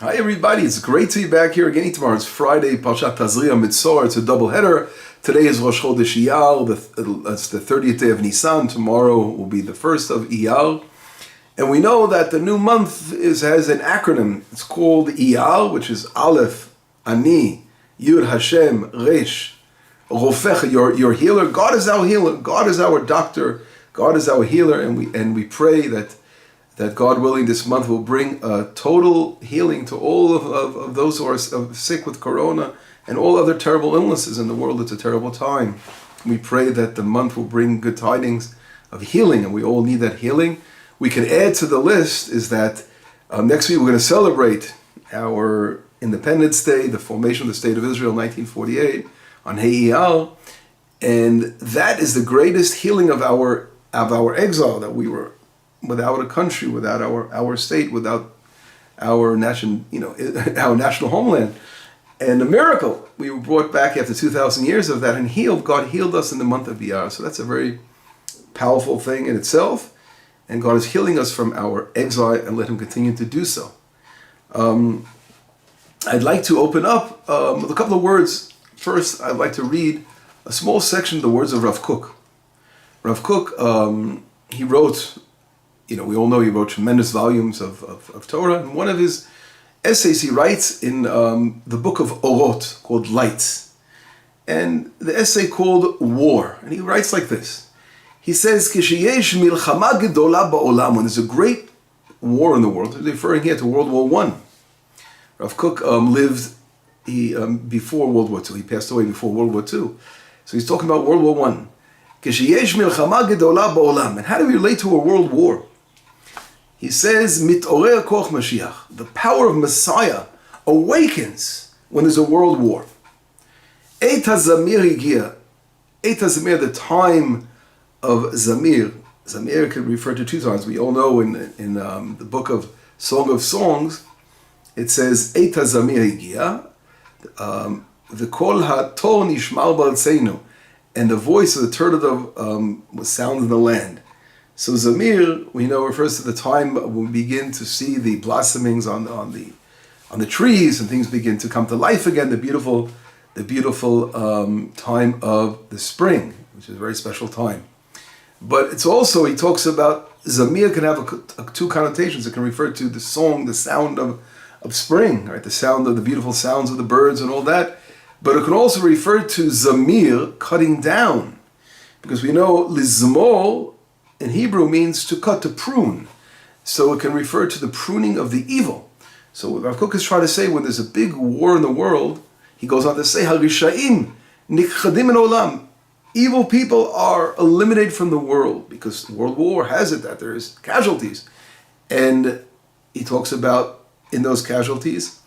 Hi everybody, it's great to be back here again. Tomorrow is Friday, Parashat Tazriah, Mezorah. It's a double header. Today is Rosh Chodesh Iyar, it's the 30th day of Nisan. Tomorrow will be the 1st of Iyar. And we know that the new month has an acronym. It's called Iyar, which is Aleph, Ani, Yud Hashem, Resh, Rofech, your healer. God is our healer. God is our doctor. God is our healer. And we pray that God willing, this month will bring a total healing to all of those who are sick with corona and all other terrible illnesses in the world. It's a terrible time. We pray that the month will bring good tidings of healing, and we all need that healing. We can add to the list is that next week we're going to celebrate our Independence Day, the formation of the State of Israel, 1948, on Hey Iyar, and that is the greatest healing of our exile, that we were without a country, without our state, without our our national homeland. And a miracle, we were brought back after 2,000 years of that and healed. God healed us in the month of Iyar. So that's a very powerful thing in itself. And God is healing us from our exile, and let Him continue to do so. I'd like to open up with a couple of words. First, I'd like to read a small section of the words of Rav Kook. Rav Kook, he wrote, we all know he wrote tremendous volumes of Torah. And one of his essays he writes in the book of Orot called Lights. And the essay called War. And he writes like this. He says, "Kisheyesh milchama gedola ba'olam," when there's a great war in the world, he's referring here to World War I. Rav Kook lived before World War II. He passed away before World War II. So he's talking about World War I. Kisheyesh milchama gedola ba'olam. And how do we relate to a world war? He says, "Mitorer koch Mashiach," the power of Messiah awakens when there's a world war. Eit hazamir higia. Eit hazamir, the time of Zamir. Zamir could refer to two times. We all know in the book of Song of Songs, it says, Eit hazamir higia, v'kol hator nishmar b'artzeinu, and the voice of the turtle dove was sound in the land. So Zamir, we know, refers to the time when we begin to see the blossomings on the trees, and things begin to come to life again. The beautiful time of the spring, which is a very special time. But it's also, he talks about, Zamir can have two connotations. It can refer to the song, the sound of spring, right? The sound of the beautiful sounds of the birds and all that. But it can also refer to Zamir, cutting down, because we know Lizmor in Hebrew means to cut, to prune. So it can refer to the pruning of the evil. So what Rav Kook is trying to say, when there's a big war in the world, he goes on to say, Harishaim nikchadim in olam. Evil people are eliminated from the world, because World War has it that there is casualties. And he talks about, in those casualties,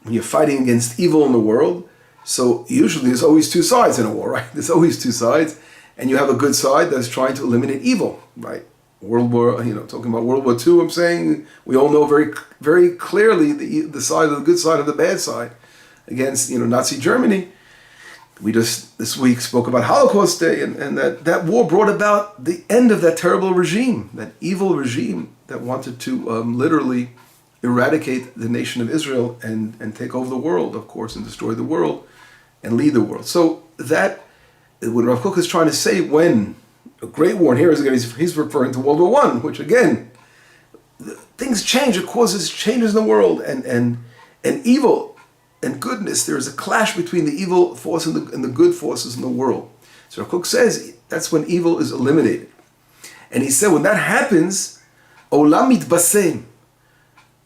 when you're fighting against evil in the world, so usually there's always two sides in a war, right? There's always two sides. And you have a good side that's trying to eliminate evil, right? Talking about World War II, I'm saying we all know very, very clearly the side of the good side and the bad side against, Nazi Germany. We just this week spoke about Holocaust Day, and that war brought about the end of that terrible regime, that evil regime that wanted to literally eradicate the nation of Israel and take over the world, of course, and destroy the world and lead the world. So that, what Rav Kook is trying to say, when a great war, and here again he's referring to World War I, which again, things change, it causes changes in the world, and evil and goodness, there is a clash between the evil force and the good forces in the world. So Rav Kook says that's when evil is eliminated. And he said when that happens, olam mitbasem,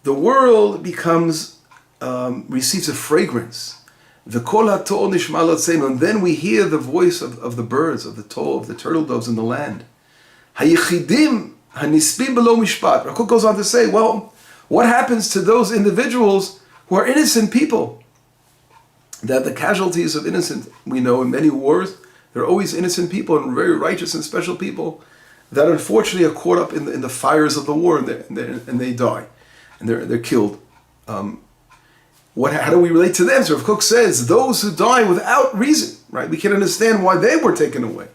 the world becomes, receives a fragrance. And then we hear the voice of the birds, of the turtle doves in the land. Hayichidim hanispim below mishpat. Rav Kook goes on to say, well, what happens to those individuals who are innocent people? That the casualties of innocent, we know in many wars, there are always innocent people and very righteous and special people that unfortunately are caught up in the fires of the war, and they die, and they're killed. How do we relate to them? So Rav Kook says, those who die without reason, right? We can understand why they were taken away.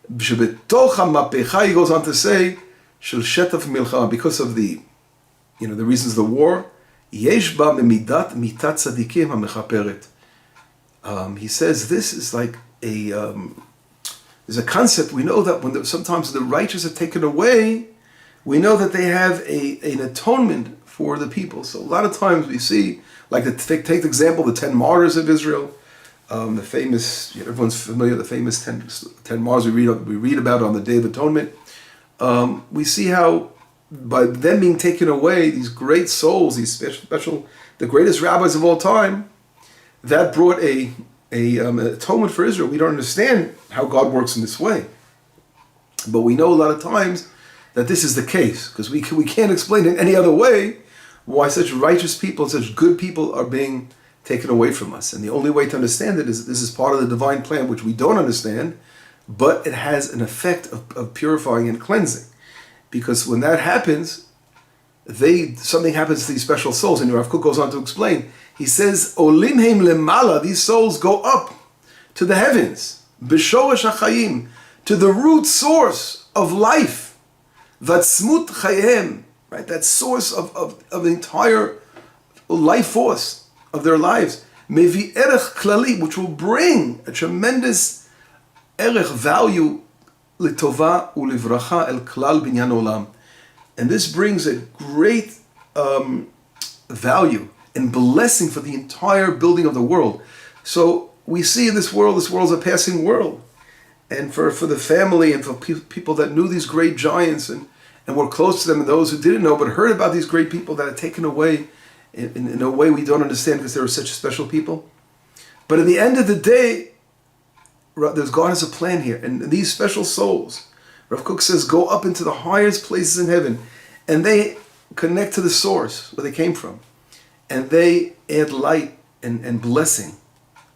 He goes on to say, because of the reasons of the war, Yesh ba midat mitat tzadikim hamechaperet. He says this is like there's a concept. We know that when sometimes the righteous are taken away, we know that they have an atonement for the people. So a lot of times we see, like take the example, the 10 martyrs of Israel, the famous, everyone's familiar, the famous 10 martyrs we read about on the Day of Atonement. We see how by them being taken away, these great souls, these special, the greatest rabbis of all time, that brought an atonement for Israel. We don't understand how God works in this way, but we know a lot of times that this is the case, because we can't explain it any other way why such righteous people, such good people are being taken away from us. And the only way to understand it is this is part of the divine plan, which we don't understand, but it has an effect of purifying and cleansing. Because when that happens, something happens to these special souls. And Rav Kook goes on to explain. He says, Olim heim lemala, these souls go up to the heavens, b'shoresh hachayim, to the root source of life, vatzmut chayim, right? That source of the entire life force of their lives, mevi erech klali, which will bring a tremendous erech value litova ulivracha el klal binyan olam. And this brings a great value and blessing for the entire building of the world. So we see in this world's a passing world. And for the family and for people that knew these great giants and were close to them, and those who didn't know but heard about these great people that are taken away in a way we don't understand because they were such special people. But at the end of the day, God has a plan here. And these special souls, Rav Kook says, go up into the highest places in heaven, and they connect to the source where they came from. And they add light and blessing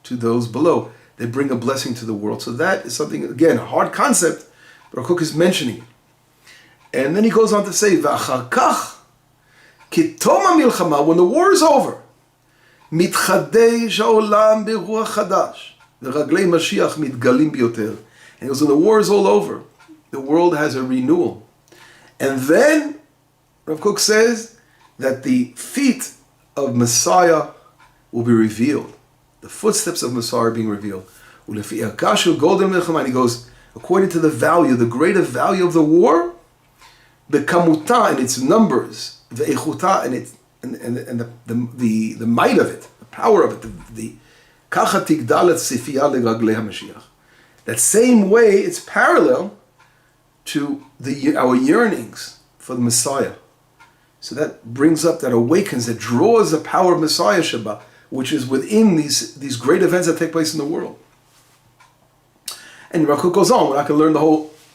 to those below. They bring a blessing to the world. So that is something, again, a hard concept, but Rav Kook is mentioning it. And then he goes on to say, V'achar kach, kitom ha'milchama, when the war is over, mitchadesh ha'olam beruach chadash, v'raglei Mashiach mitgalim biyoter. And he goes, when the war is all over, the world has a renewal. And then, Rav Kook says that the feet of Messiah will be revealed. The footsteps of Messiah are being revealed. And he goes, according to the value, the greater value of the war, the kamuta and its numbers, the echuta and the might of it, the power of it, the kacha tigdalet sifiyah legaglei HaMashiach. That same way, it's parallel to our yearnings for the Messiah. So that brings up, that awakens, that draws the power of Messiah Shabbat, which is within these great events that take place in the world. And Rav Kook goes on. We're not going to learn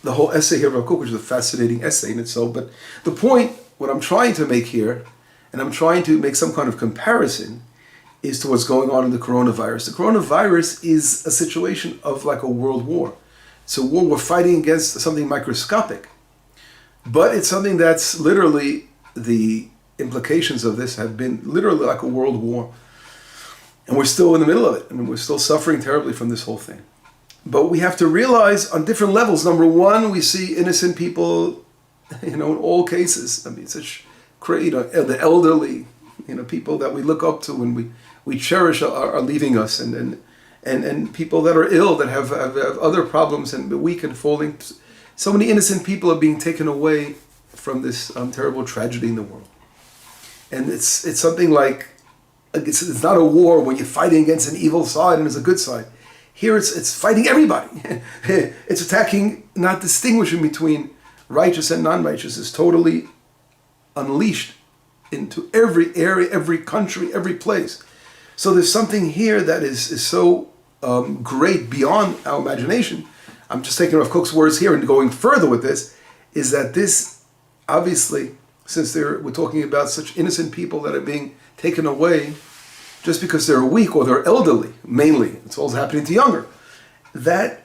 the whole essay here of Rav Kook, which is a fascinating essay in itself. But the point, what I'm trying to make here, and I'm trying to make some kind of comparison, is to what's going on in the coronavirus. The coronavirus is a situation of like a world war. It's a war we're fighting against something microscopic. But it's something that's literally, the implications of this have been literally like a world war. And we're still in the middle of it. I mean, we're still suffering terribly from this whole thing. But we have to realize on different levels. Number one, we see innocent people, in all cases. I mean, the elderly, people that we look up to and we cherish are leaving us, and people that are ill, that have other problems and weak and falling. So many innocent people are being taken away from this terrible tragedy in the world. And it's something like, it's not a war when you're fighting against an evil side and there's a good side. Here it's fighting everybody. It's attacking, not distinguishing between righteous and non-righteous. It's totally unleashed into every area, every country, every place. So there's something here that is so great beyond our imagination. I'm just taking Rav Kook's words here and going further with this, is that this, obviously, since we're talking about such innocent people that are being taken away just because they're weak or they're elderly, mainly. It's all happening to younger. That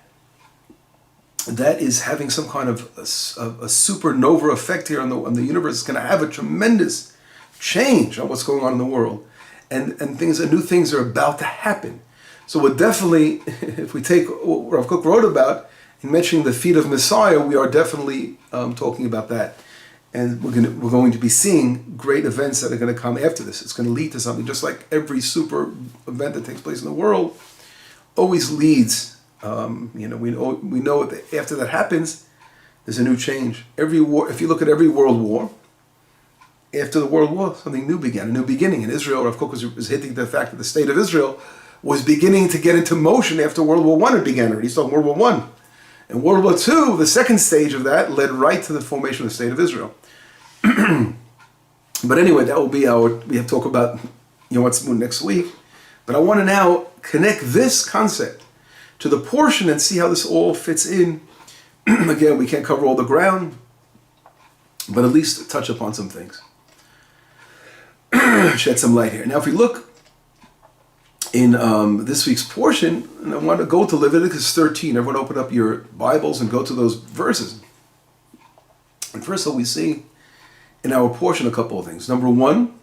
is having some kind of a supernova effect here on the universe. It's going to have a tremendous change on what's going on in the world. And new things are about to happen. So we're definitely, if we take what Rav Kook wrote about, in mentioning the feet of Messiah, we are definitely talking about that. And we're going to be seeing great events that are going to come after this. It's going to lead to something, just like every super event that takes place in the world always leads. We know that after that happens, there's a new change. Every war, if you look at every world war, after the world war, something new began, a new beginning. In Israel, of course, was hitting the fact that the state of Israel was beginning to get into motion after World War I. It began already. He's talking World War I. And World War II, the second stage of that, led right to the formation of the state of Israel. But anyway, that will be we have to talk about what's next week. But I want to now connect this concept to the portion and see how this all fits in. Again, we can't cover all the ground, but at least touch upon some things. Shed some light here. Now, if we look in this week's portion, and I want to go to Leviticus 13. Everyone open up your Bibles and go to those verses. And first of all, we see in our portion a couple of things. Number one,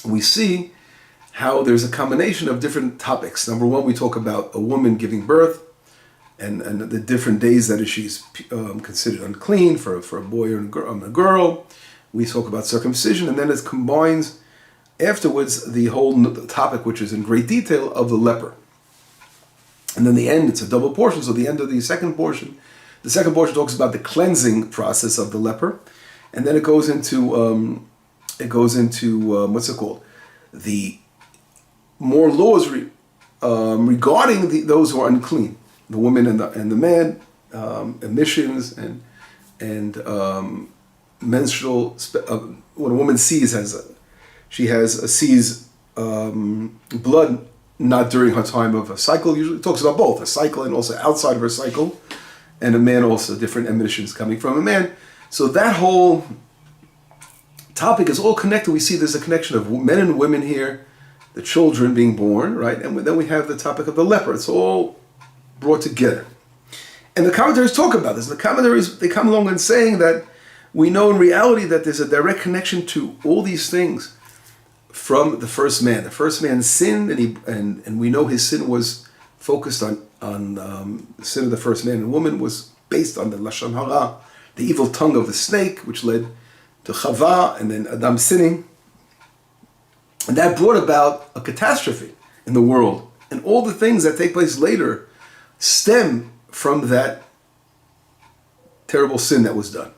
we see how there's a combination of different topics. Number one, we talk about a woman giving birth and the different days that she's considered unclean for a boy or a girl. We talk about circumcision, and then it combines afterwards the whole topic, which is in great detail, of the leper. And then the end, it's a double portion. So the end of the second portion talks about the cleansing process of the leper. And then it goes into what's it called? The more laws regarding those who are unclean, the woman and the man, emissions and menstrual. When a woman sees blood not during her time of a cycle. Usually it talks about both a cycle and also outside of her cycle, and a man also different emissions coming from a man. So that whole topic is all connected. We see there's a connection of men and women here, the children being born, right? And then we have the topic of the leper. It's all brought together. And the commentaries talk about this. The commentaries, they come along and saying that we know in reality that there's a direct connection to all these things from the first man. The first man sinned, and we know his sin was focused on the sin of the first man and woman was based on the Lashon Hara, the evil tongue of the snake, which led to Chava and then Adam sinning. And that brought about a catastrophe in the world. And all the things that take place later stem from that terrible sin that was done.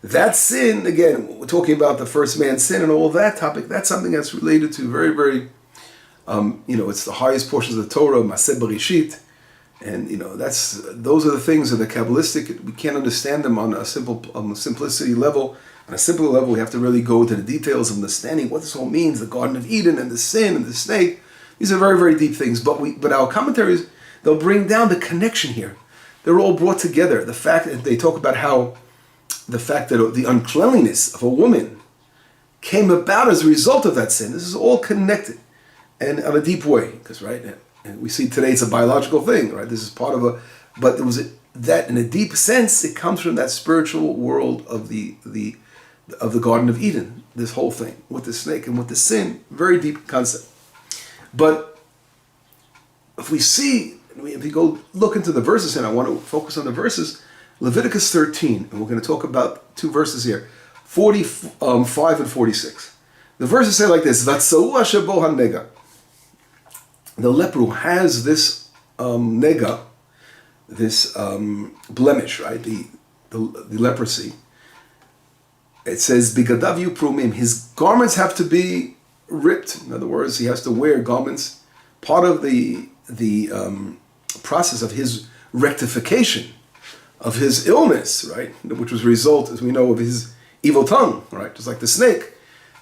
That sin, again, we're talking about the first man's sin and all of that topic, that's something that's related to very, very, it's the highest portions of the Torah, Maseh Bereshit. And, those are the things that are Kabbalistic. We can't understand them on a simplicity level. On a simpler level, we have to really go into the details of understanding what this all means, the Garden of Eden and the sin and the snake. These are very, very deep things. But our commentaries, they'll bring down the connection here. They're all brought together. The fact that they talk about how the fact that the uncleanliness of a woman came about as a result of that sin. This is all connected and in a deep way. Because, right, and we see today it's a biological thing, right? This is part of but there was that in a deep sense, it comes from that spiritual world of the Garden of Eden, this whole thing with the snake and with the sin, very deep concept. But if we go look into the verses, and I want to focus on the verses, Leviticus 13, and we're going to talk about two verses here, 45 and 46. The verses say like this: Vatsau asher bo hanega. The leper who has this nega, this blemish, right? The leprosy. It says bigadav yuprumim. His garments have to be ripped. In other words, he has to wear garments. Part of the process of his rectification of his illness, right, which was a result, as we know, of his evil tongue, right, just like the snake,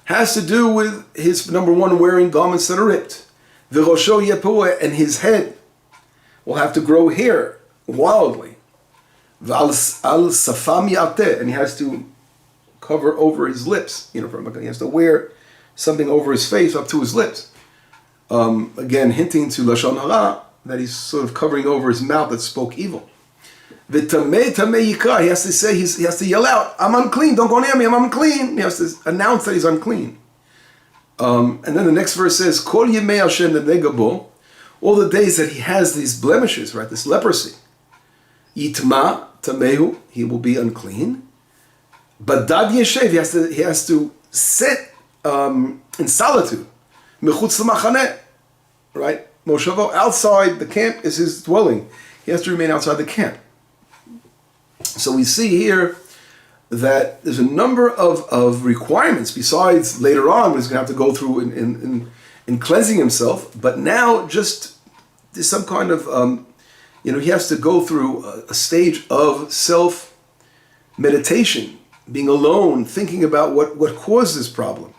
has to do with his, number one, wearing garments that are ripped. V'rosho yepuah, and his head will have to grow hair wildly. V'al safam yateh, and he has to cover over his lips, he has to wear something over his face up to his lips. Again, hinting to Lashon Hara, that he's sort of covering over his mouth that spoke evil. V'tamei tamei yikra, he has to say, he has to yell out, I'm unclean, don't go near me, I'm unclean. He has to announce that he's unclean. And then the next verse says, Kol yemei Hashem negabo, all the days that he has these blemishes, right, this leprosy. Yitma tamehu, he will be unclean. But dad yeshev, he has to sit in solitude. Mechutz l'machaneh, right? Moshavo, outside the camp is his dwelling. He has to remain outside the camp. So we see here that there's a number of requirements besides later on when he's going to have to go through in cleansing himself. But now just there's some kind of, he has to go through a stage of self-meditation, being alone, thinking about what caused this problem.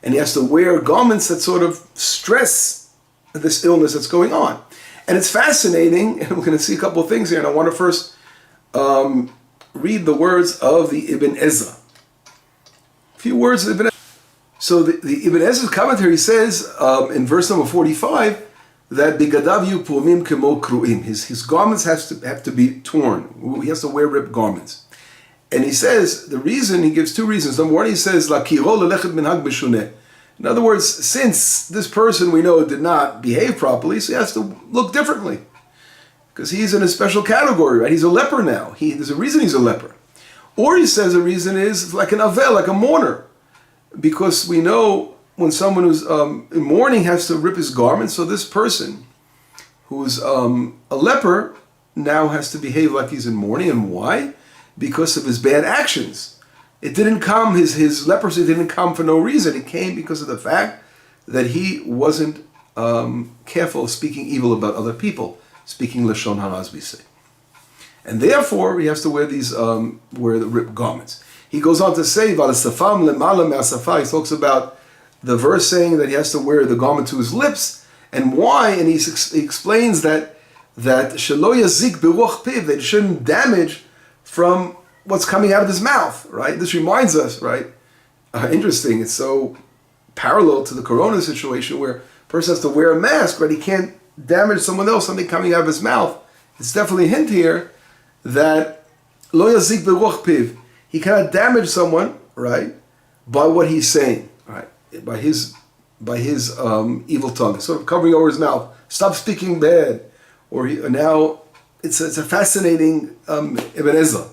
And he has to wear garments that sort of stress this illness that's going on. And it's fascinating, and we're going to see a couple of things here, and I want to first read the words of the Ibn Ezra. A few words of Ibn Ezra. So the Ibn Ezra's commentary says in verse number 45 that Bigadav yu pumim kemo kruim. His garments have to be torn. He has to wear ripped garments. And he says, the reason, he gives two reasons. Number one, he says, La kiro lelechet minhag meshuneh. In other words, since this person we know did not behave properly, so he has to look differently. Because he's in a special category, right? He's a leper now. There's a reason he's a leper. Or he says the reason is like an avel, like a mourner. Because we know when someone who's in mourning has to rip his garments, so this person who's a leper now has to behave like he's in mourning. And why? Because of his bad actions. It didn't come, his leprosy didn't come for no reason. It came because of the fact that he wasn't careful of speaking evil about other people, speaking Lashon Hara, as we say. And therefore, he has to wear wear the ripped garments. He goes on to say, he talks about the verse saying that he has to wear the garment to his lips, and why, and he explains that shelo yazik beruach piv, that it shouldn't damage from what's coming out of his mouth, right? This reminds us, right? Interesting, it's so parallel to the corona situation where a person has to wear a mask, but he can't damage someone else, something coming out of his mouth. It's definitely a hint here that lo yazik beruach piv, he cannot damage someone, right, by what he's saying, right, by his evil tongue, sort of covering over his mouth. Stop speaking bad, now it's a fascinating Ibn Ezra.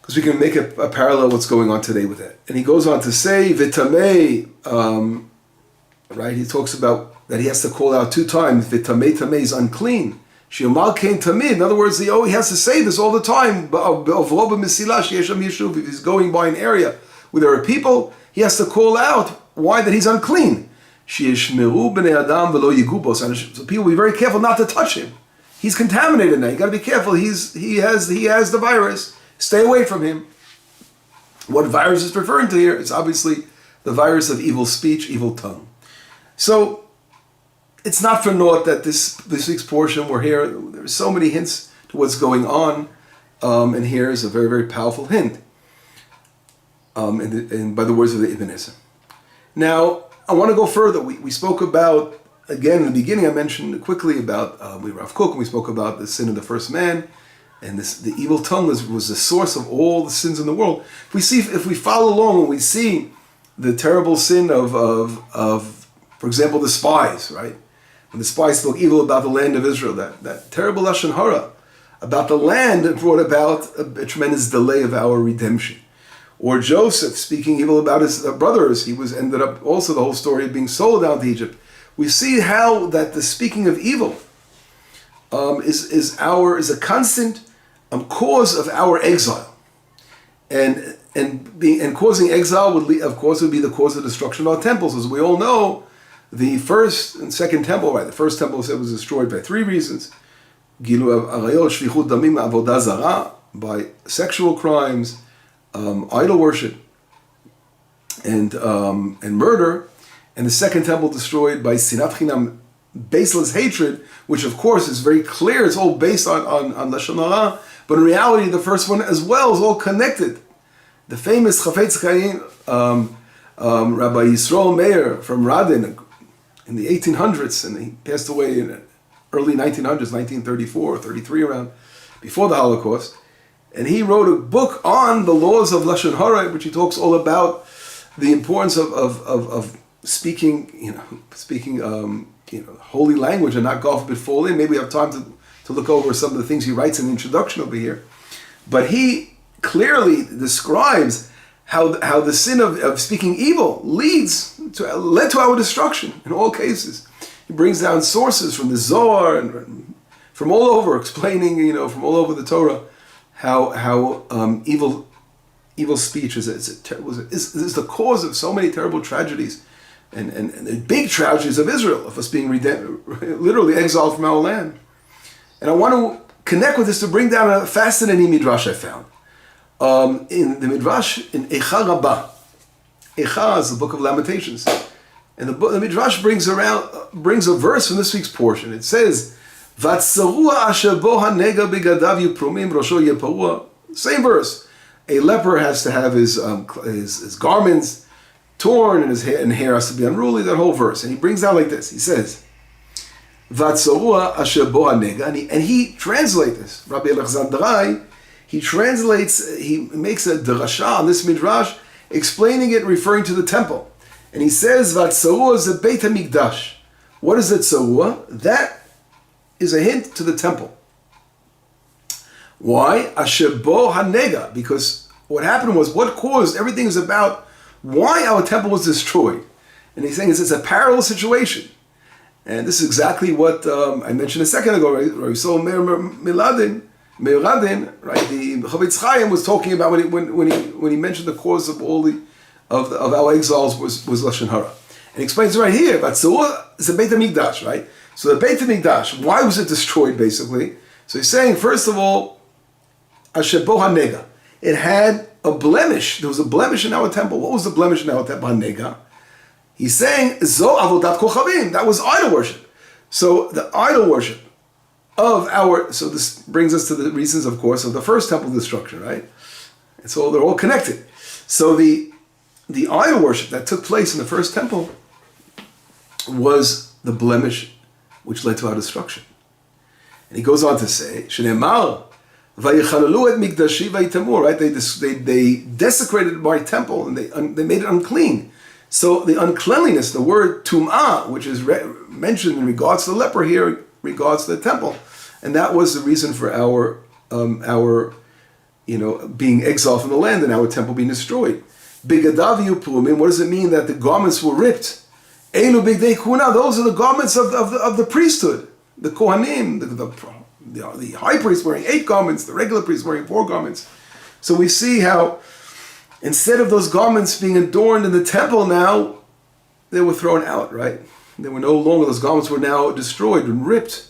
Because we can make a parallel what's going on today with that. And he goes on to say, Vitamei, right, he talks about that he has to call out 2 times, Vitamei tamei is unclean. Shiumal kain tamid, in other words, he has to say this all the time. If he's going by an area where there are people, he has to call out why that he's unclean. So people be very careful not to touch him. He's contaminated now, you got to be careful, he has the virus. Stay away from him. What virus is referring to here? It's obviously the virus of evil speech, evil tongue. So it's not for naught that this week's portion we're here. There are so many hints to what's going on, and here is a very, very powerful hint. And by the words of the Ibn Ezra. Now I want to go further. We spoke about, again in the beginning, I mentioned quickly about Rav Kook, and we spoke about the sin of the first man. And the evil tongue was the source of all the sins in the world. If we follow along and we see the terrible sin of for example, the spies, right? When the spies spoke evil about the land of Israel, that terrible Lashon Hara about the land that brought about a tremendous delay of our redemption. Or Joseph speaking evil about his brothers, ended up also the whole story of being sold down to Egypt. We see how that the speaking of evil is a constant cause of our exile, and causing exile would be the cause of destruction of our temples. As we all know, the first and second temple, right? The first temple was destroyed by 3 reasons: gilu arayot, shvichut damim, avodah zarah, by sexual crimes, idol worship, and murder. And the second temple destroyed by sinat chinam, baseless hatred, which of course is very clear. It's all based on Lashon Hara. But in reality, the first one as well is all connected. The famous Chafetz Chaim, Rabbi Yisrael Meir from Radin in the 1800s, and he passed away in the early 1900s, 1934 or 33 around, before the Holocaust. And he wrote a book on the laws of Lashon Hara, which he talks all about the importance of speaking, holy language and not God forbid fall in. Maybe we have time to look over some of the things he writes in the introduction over here. But he clearly describes how the sin of speaking evil led to our destruction in all cases. He brings down sources from the Zohar and from all over, explaining, from all over the Torah, how evil speech is the cause of so many terrible tragedies and the big tragedies of Israel, of us being literally exiled from our land. And I want to connect with this to bring down a fascinating midrash I found. In the midrash in Eicha Rabbah. Eicha is the book of Lamentations. And the midrash brings a verse from this week's portion. It says, Vatsarua asher bo hanega begadav yuprumim rosho yeparua. Same verse. A leper has to have his garments torn and his hair has to be unruly, that whole verse. And he brings down like this. He says, Vatsarua asher bo hanega. And he translates this. Rabbi Alexandrai, he makes a drasha on this midrash, explaining it, referring to the temple. And he says, Vatsarua is the Beit HaMikdash. What is the tzarua? That is a hint to the temple. Why? Asher bo hanega. Because what happened was, what caused, everything is about why our temple was destroyed. And he's saying it's a parallel situation. And this is exactly what I mentioned a second ago, right? We saw Me'eradin, right? The Chavetz Chaim was talking about when he mentioned the cause of all of our exiles was Lashon Hara. And he explains it right here. Vatzarua is the Beit HaMikdash, right? So the Beit HaMikdash, why was it destroyed basically? So he's saying, first of all, Asher bo hanega. It had a blemish. There was a blemish in our temple. What was the blemish in our temple? Hanega. He's saying, Zo avodat kochavim. That was idol worship. So the idol worship so this brings us to the reasons, of course, of the first temple destruction, right? And so they're all connected. So the idol worship that took place in the first temple was the blemish which led to our destruction. And he goes on to say, Shneimar, vayichalelu et mikdashi vayitamur, right? They desecrated my temple and they made it unclean. So the uncleanliness, the word tum'ah, which is mentioned in regards to the leper here, regards to the temple, and that was the reason for our being exiled from the land and our temple being destroyed. Bigadav yupumim. What does it mean that the garments were ripped? Elu bigdei kuna. Those are the garments of the priesthood. The kohanim, the high priest wearing 8 garments, the regular priest wearing 4 garments. So we see how instead of those garments being adorned in the temple, now they were thrown out, right? They were no longer, those garments were now destroyed and ripped.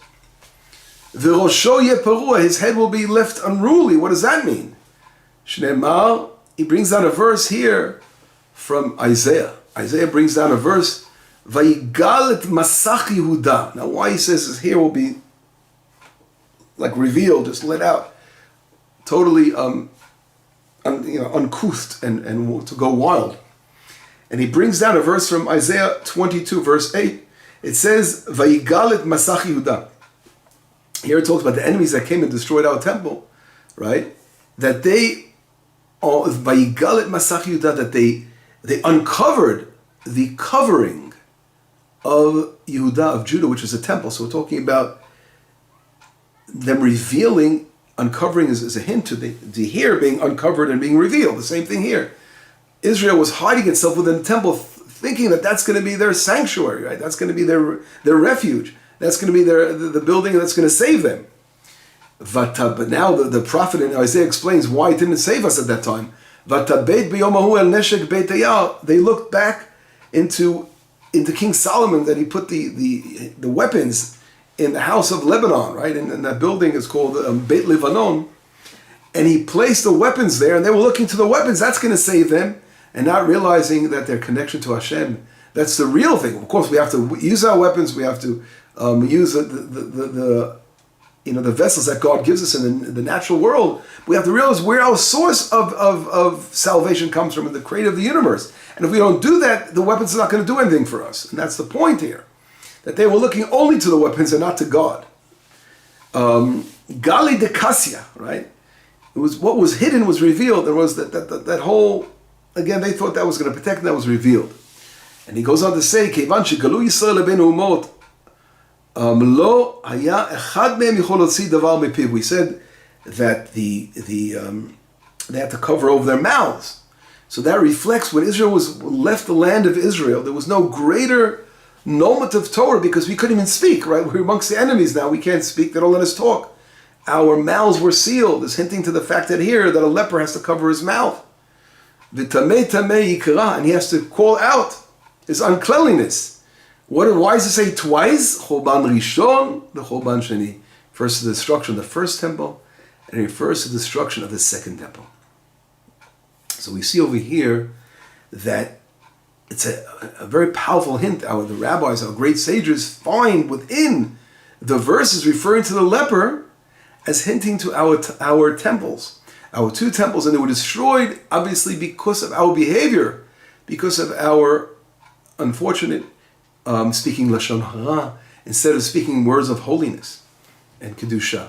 V'rosho yeparua, his head will be left unruly. What does that mean? Shneimar, he brings down a verse here from Isaiah. Isaiah brings down a verse, Vayigal et masach Yehuda. Now why he says his hair will be like revealed, just let out, totally uncouth and to go wild. And he brings down a verse from Isaiah 22, verse 8. It says, Vayigal et masach Yehuda. Here it talks about the enemies that came and destroyed our temple, right? That Vayigal et masach Yehuda, that they uncovered the covering of Yehuda, of Judah, which is a temple. So we're talking about them revealing, uncovering is a hint to the hair being uncovered and being revealed. The same thing here. Israel was hiding itself within the temple, thinking that that's going to be their sanctuary, right? That's going to be their refuge. That's going to be the building that's going to save them. But now the prophet in Isaiah explains why it didn't save us at that time. They looked back into King Solomon, that he put the weapons in the house of Lebanon, right? And that building is called Beit Lebanon. And he placed the weapons there, and they were looking to the weapons. That's going to save them, and not realizing that their connection to Hashem, that's the real thing. Of course, we have to use our weapons. We have to use the vessels that God gives us in the natural world. We have to realize where our source of salvation comes from, in the creator of the universe. And if we don't do that, the weapons are not going to do anything for us. And that's the point here, that they were looking only to the weapons and not to God. Gali de Kassia, right? It was what was hidden was revealed. There was that whole, again, they thought that was going to protect them, that was revealed. And he goes on to say, Kevan shegalu Yisrael lebeinu umot, lo haya echad mehem yichol lotzi davar mepiv. We said that the they had to cover over their mouths. So that reflects when Israel was left the land of Israel, there was no greater normative Torah because we couldn't even speak, right? We're amongst the enemies now. We can't speak. They don't let us talk. Our mouths were sealed. It's hinting to the fact that here that a leper has to cover his mouth. V'tamei tamei yikra, and he has to call out his uncleanliness. Why does it say twice? Choban rishon, the choban sheni. First to the destruction of the first temple, and it refers to the destruction of the second temple. So we see over here that it's a very powerful hint. The rabbis, our great sages, find within the verses referring to the leper as hinting to our temples, our two temples, and they were destroyed obviously because of our behavior, because of our unfortunate speaking lashon hara instead of speaking words of holiness and kedusha.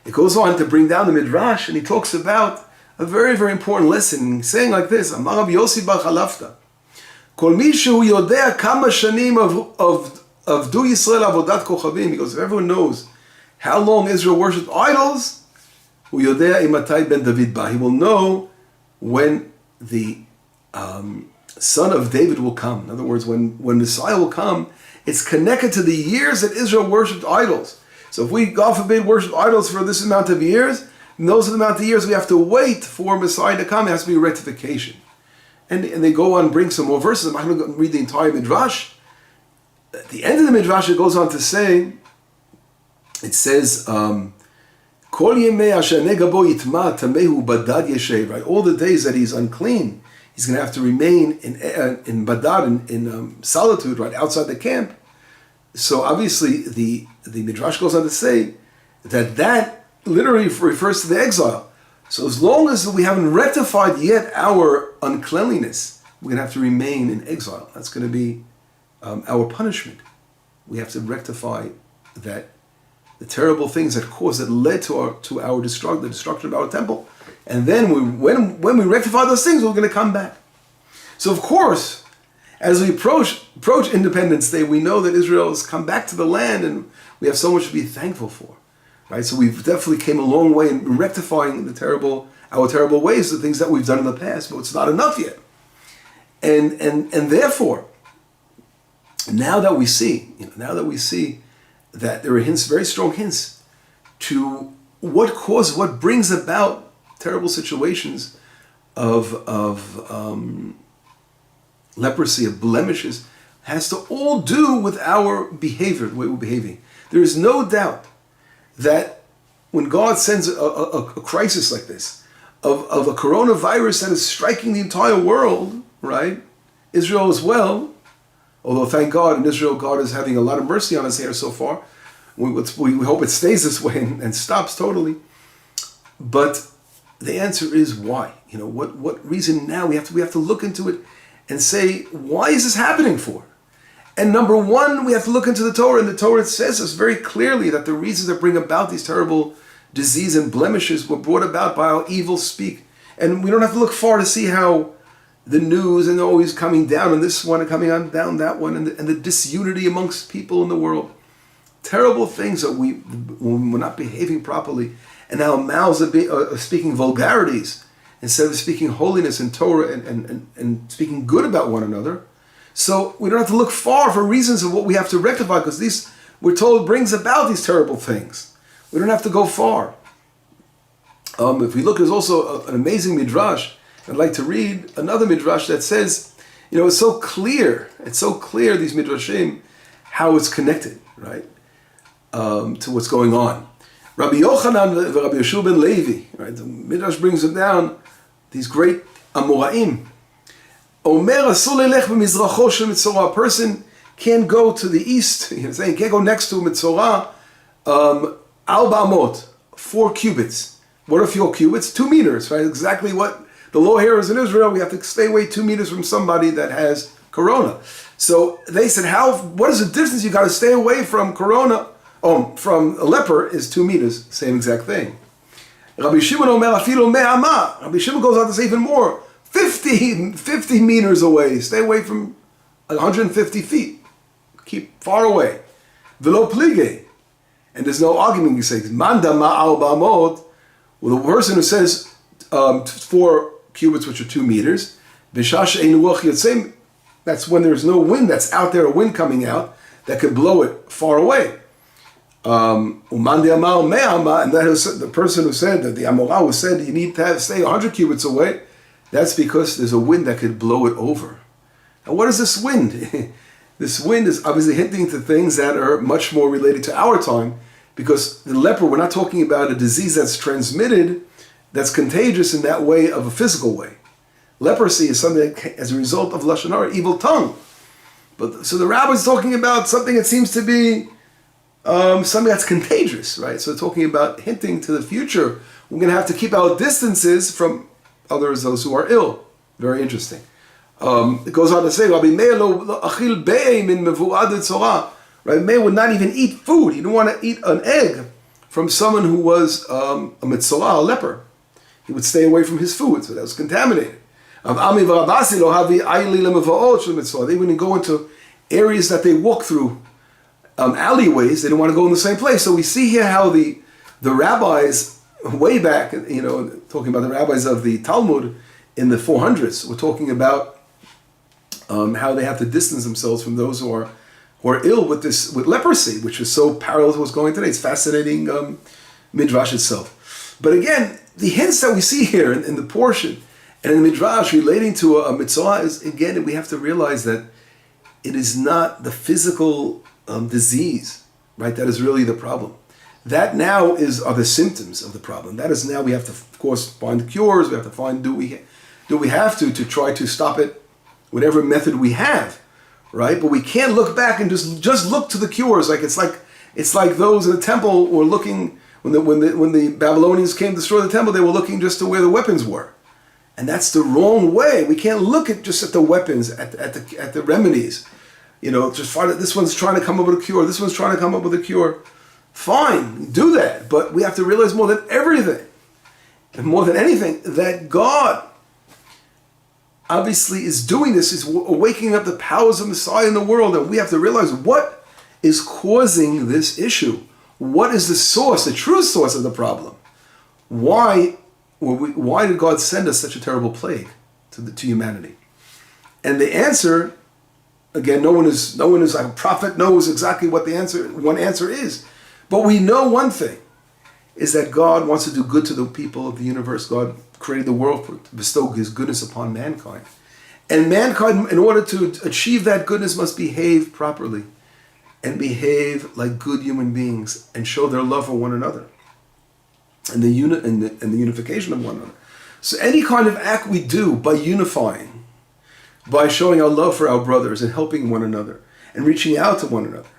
It goes on to bring down the midrash, and he talks about a very, very important lesson, saying like this: Amar Rabbi Yossi bar Chalafta, Kol mi shehu yodea kama shanim avdu Yisrael avodat kochavim. Because if everyone knows how long Israel worshipped idols, hu yodea imatai ben David ba. He will know when the son of David will come. In other words, when Messiah will come, it's connected to the years that Israel worshipped idols. So if we, God forbid, worship idols for this amount of years, and those are the amount of years we have to wait for Messiah to come. It has to be rectification. And they go on and bring some more verses. I'm not going to read the entire midrash. At the end of the midrash, it goes on to say, it says, Kol yemei asher negabo yitma tamehu badad yeshev. Right, all the days that he's unclean, he's going to have to remain in badad, in solitude, right outside the camp. So obviously, the midrash goes on to say that literally refers to the exile. So as long as we haven't rectified yet our uncleanliness, we're going to have to remain in exile. That's going to be our punishment. We have to rectify that, the terrible things that led to the destruction of our temple. And then when we rectify those things, we're going to come back. So of course, as we approach Independence Day, we know that Israel has come back to the land, and we have so much to be thankful for. Right? So we've definitely came a long way in rectifying our terrible ways, the things that we've done in the past, but it's not enough yet. And therefore, now that we see that there are hints, very strong hints, to what brings about terrible situations of leprosy, of blemishes, has to all do with our behavior, the way we're behaving. There is no doubt that when God sends a crisis like this, of a coronavirus that is striking the entire world, right? Israel as well, although thank God in Israel, God is having a lot of mercy on us here so far. We hope it stays this way and stops totally. But the answer is why? What reason now? We have to look into it and say, why is this happening for? And number one, we have to look into the Torah, and the Torah says us very clearly that the reasons that bring about these terrible disease and blemishes were brought about by our evil speak. And we don't have to look far to see how the news and always coming down on this one and coming on down that one, and the disunity amongst people in the world. Terrible things that when we're not behaving properly, and our mouths are speaking vulgarities instead of speaking holiness and Torah and speaking good about one another. So we don't have to look far for reasons of what we have to rectify, because this, we're told, brings about these terrible things. We don't have to go far. If we look, there's also an amazing midrash. I'd like to read another midrash that says, it's so clear, these midrashim, how it's connected, right, to what's going on. Rabbi Yochanan and Rabbi Yeshua ben Levi, right, the midrash brings it down, these great Amoraim. Omer asur lelech b'mizracho shel Mezorah. A person can't go to the east, saying can't go next to Mezorah, Arba amot, 4 cubits. What are 4 cubits? 2 meters, right? Exactly what the law here is in Israel. We have to stay away 2 meters from somebody that has corona. So they said, what is the distance you got to stay away from corona? From a leper is 2 meters. Same exact thing. Rabbi Shimon omer afilo me'ama. Rabbi Shimon goes on to say even more. 50 meters away. Stay away from 150 feet. Keep far away. Velo plige. And there's no argument. You say, Manda ma'al ba'amot. Well, the person who says 4 cubits, which are 2 meters. Bishash ein ruach yotzei, that's when there's no wind that's out there, a wind coming out that could blow it far away. Uman de amal me'ama, and that is the person who said that the Amorah who said you need to stay 100 cubits away. That's because there's a wind that could blow it over. Now, what is this wind? This wind is obviously hinting to things that are much more related to our time, because the leper, we're not talking about a disease that's transmitted, that's contagious in that way of a physical way. Leprosy is something that, as a result of Lashon Hara, evil tongue. But so the rabbi's talking about something that seems to be something that's contagious, right? So talking about hinting to the future, we're going to have to keep our distances from others, those who are ill. Very interesting. It goes on to say, Rabbi Meir would not even eat food. He didn't want to eat an egg from someone who was a Mezorah, a leper. He would stay away from his food, so that was contaminated. They wouldn't go into areas that they walk through, alleyways. They didn't want to go in the same place. So we see here how the rabbis, way back, talking about the rabbis of the Talmud in the 400s, we're talking about how they have to distance themselves from those who are ill with leprosy, which is so parallel to what's going today. It's fascinating midrash itself. But again, the hints that we see here in the portion and in the midrash relating to a mitzvah is, again, we have to realize that it is not the physical disease, right? That is really the problem. That now are the symptoms of the problem. That is now we have to, of course, find cures. We have to find do we have to try to stop it, whatever method we have, right? But we can't look back and just look to the cures. It's like those in the temple were looking when the Babylonians came to destroy the temple. They were looking just to where the weapons were, and that's the wrong way. We can't look just at the weapons, at the remedies. Just find that this one's trying to come up with a cure. This one's trying to come up with a cure. Fine, do that. But we have to realize more than everything, and more than anything, that God obviously is doing this, is waking up the powers of Messiah in the world, and we have to realize what is causing this issue. What is the source, the true source of the problem? Why did God send us such a terrible plague to humanity? And the answer, again, no one is like a prophet knows exactly what one answer is. But we know one thing, is that God wants to do good to the people of the universe. God created the world to bestow his goodness upon mankind. And mankind, in order to achieve that goodness, must behave properly and behave like good human beings and show their love for one another and the unification of one another. So any kind of act we do by unifying, by showing our love for our brothers and helping one another and reaching out to one another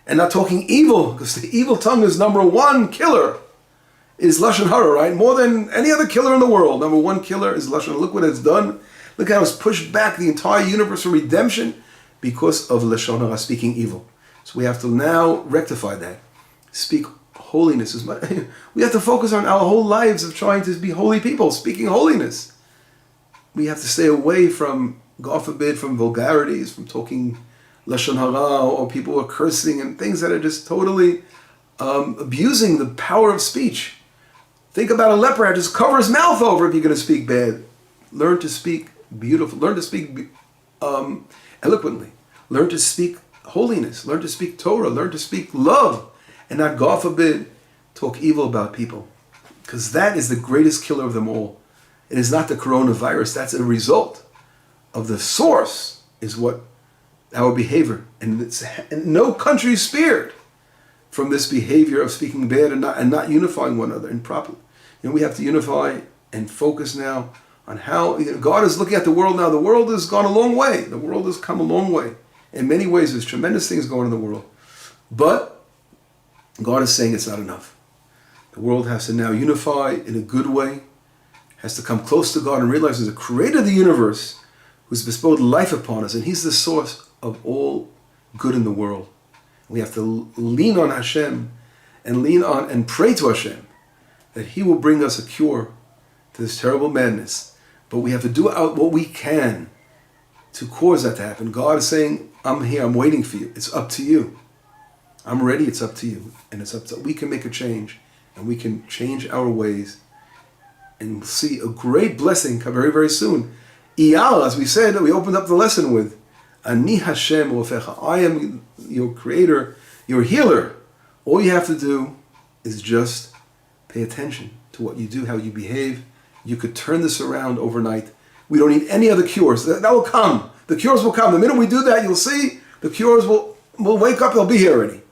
and not talking evil, because the evil tongue is number one killer, is Lashon Hara, right? More than any other killer in the world. Number one killer is Lashon Hara. Look what it's done. Look how it's pushed back the entire universe for redemption because of Lashon Hara, speaking evil. So we have to now rectify that. Speak holiness. We have to focus on our whole lives of trying to be holy people, speaking holiness. We have to stay away from, God forbid, from vulgarities, from talking Lashon Hara, or people who are cursing and things that are just totally abusing the power of speech. Think about a leper, just cover his mouth over if you're going to speak bad. Learn to speak beautiful. Learn to speak eloquently. Learn to speak holiness. Learn to speak Torah. Learn to speak love. And not, God forbid, talk evil about people. Because that is the greatest killer of them all. It is not the coronavirus. That's a result of the source, is what our behavior. And no country is spared from this behavior of speaking bad and not unifying one another improperly. We have to unify and focus now on how God is looking at the world now. The world has gone a long way. The world has come a long way. In many ways, there's tremendous things going on in the world. But God is saying it's not enough. The world has to now unify in a good way, has to come close to God and realize there's a creator of the universe who's bestowed life upon us, and he's the source of all good in the world. We have to lean on Hashem and lean on and pray to Hashem that he will bring us a cure to this terrible madness. But we have to do what we can to cause that to happen. God is saying, I'm here, I'm waiting for you. It's up to you. I'm ready, it's up to you. And it's up to we can make a change, and we can change our ways and we'll see a great blessing come very, very soon. Iyal, as we said, we opened up the lesson with, Ani Hashem Rofecha. I am your creator, your healer. All you have to do is just pay attention to what you do, how you behave. You could turn this around overnight. We don't need any other cures. That will come. The cures will come. The minute we do that, you'll see the cures will wake up. They'll be here already.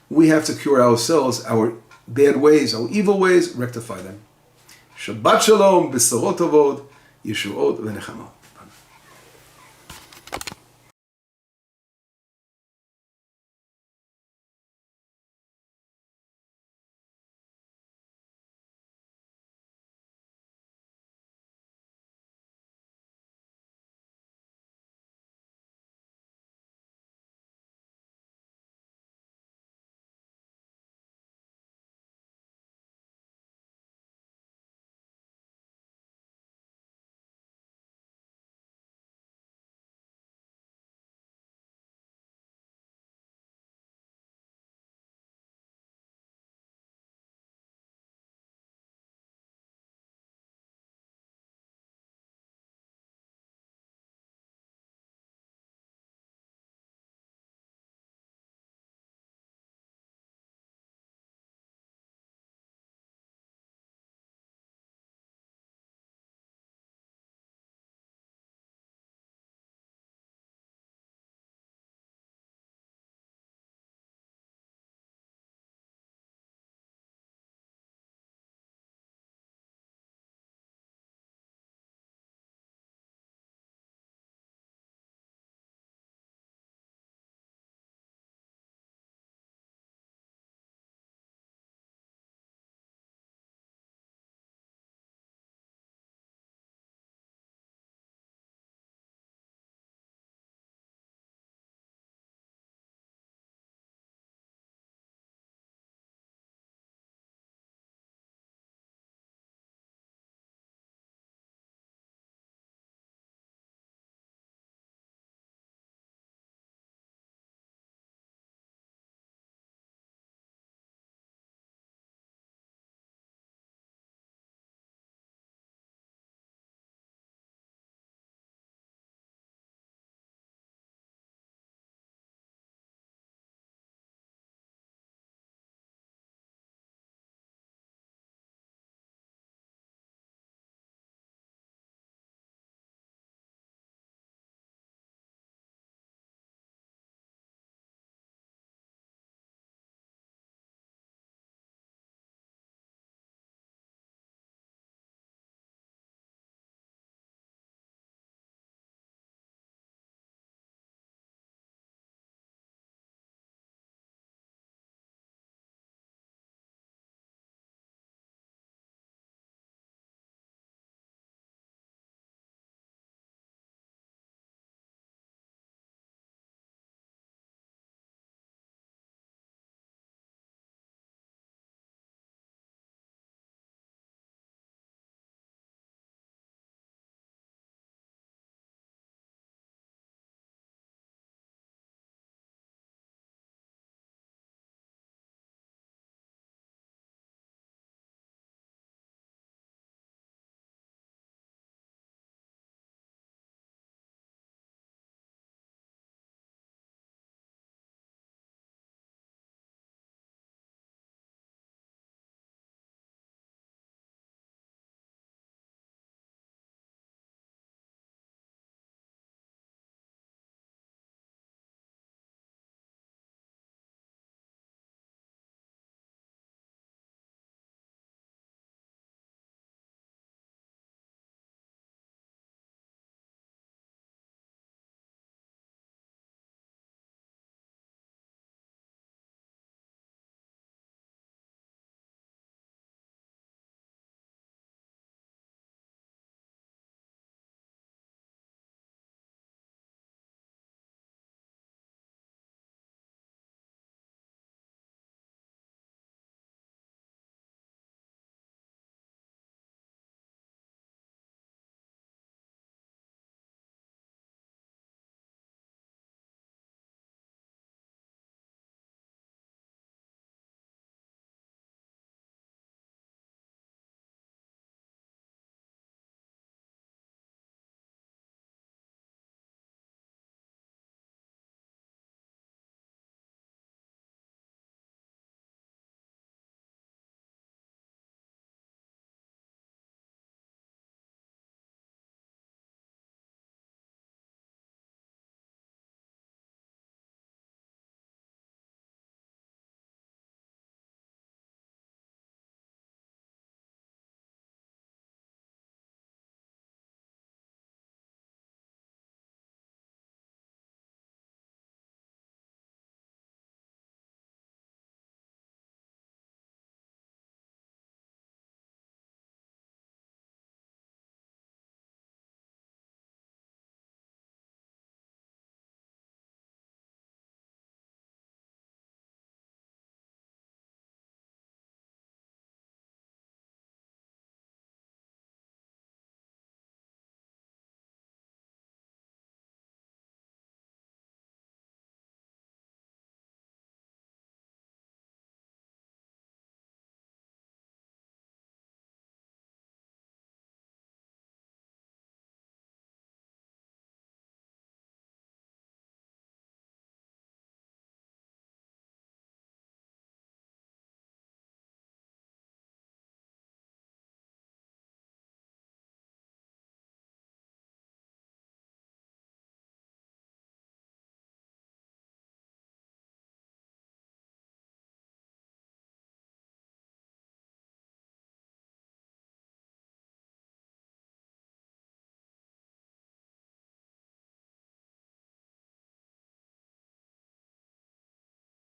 We have to cure ourselves, our bad ways, our evil ways, rectify them. Shabbat Shalom, B'sorot Tovot, Yeshuot v'Nechamot.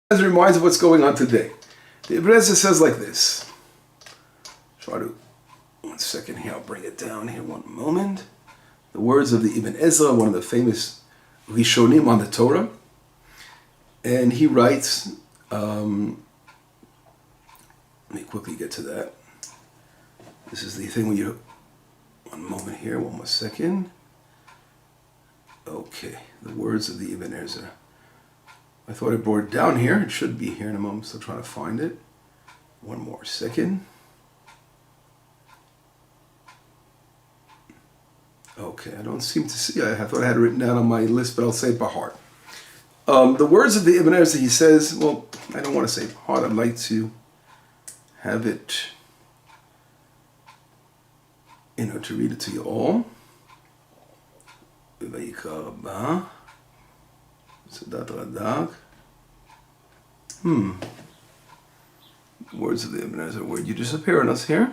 As it reminds of what's going on today. The Ibn Ezra says like this. Try to, 1 second here, I'll bring it down here, one moment. The words of the Ibn Ezra, one of the famous Rishonim on the Torah. And he writes, let me quickly get to that. This is the thing when you, one moment here, one more second. Okay, the words of the Ibn Ezra. I thought I brought it down here. It should be here in a moment. Still trying to find it. One more second. Okay, I don't seem to see. I thought I had it written down on my list, but I'll say it by heart. The words of the Ibn Ezra, he says, well, I don't want to say it by heart. I'd like to have it, to read it to you all. Words of the Ibn Ezra. Where'd you disappear on us here?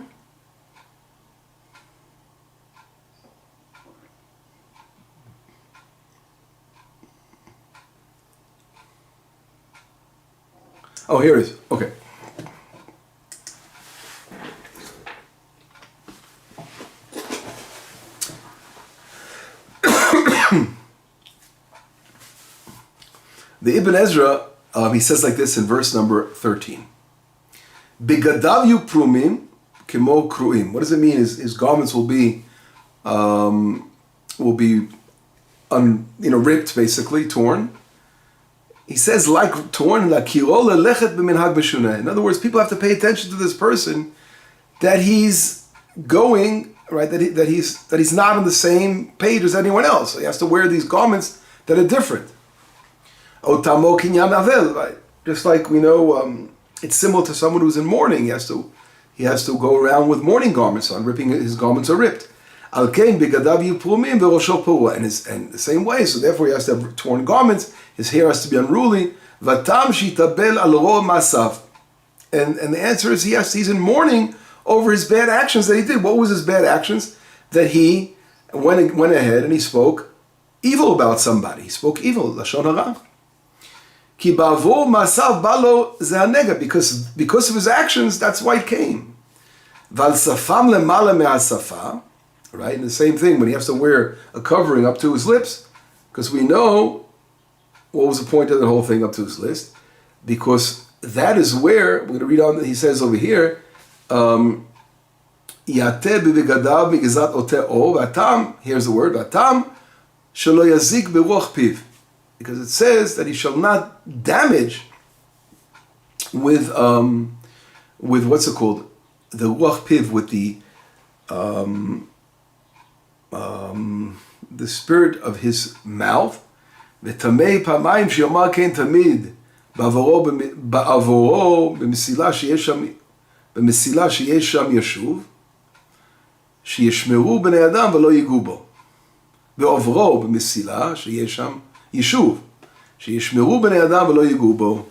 Oh, here it is. Okay. The Ibn Ezra, he says like this in verse number 13. Bigadav yu prumim kimo kruim. What does it mean? His garments will be ripped, basically, torn. He says, like torn, la kiro lelechet b'minhag b'shuneh. In other words, people have to pay attention to this person, that he's going, right, that he's not on the same page as anyone else. So he has to wear these garments that are different. Otamo kinyan avel, right? Just like we know, it's similar to someone who's in mourning. He has to go around with mourning garments on, his garments are ripped. Al kain bigadav yipumim v'rosho purua, and the same way. So therefore, he has to have torn garments. His hair has to be unruly. Vatam shitabel al ro masav, and the answer is he's in mourning over his bad actions that he did. What was his bad actions? That he went ahead and he spoke evil about somebody. He spoke evil, lashon hara. Ki ba'avo masav balo ze hanega, because of his actions, that's why it came. Val safam lemala me'asafa, right? And the same thing when he has to wear a covering up to his lips, because we know what was the point of the whole thing up to his lips, because that is where we're going to read on. He says over here, yateh b'begadav migazat oteh o v'atam. Here's the word v'atam shelo yazik beruach piv. Because it says that he shall not damage with what's it called, the ruach piv, with the spirit of his mouth. V'tamei pamayim sheyomar kein tamid ba'avoro b'mesila sheyesh sham yeshuv sheyishmeru b'nei adam v'lo yigu bo ve'ovro b'mesila sheyesh sham יישוב, שישמרו בני אדם ולא ייגעו בו.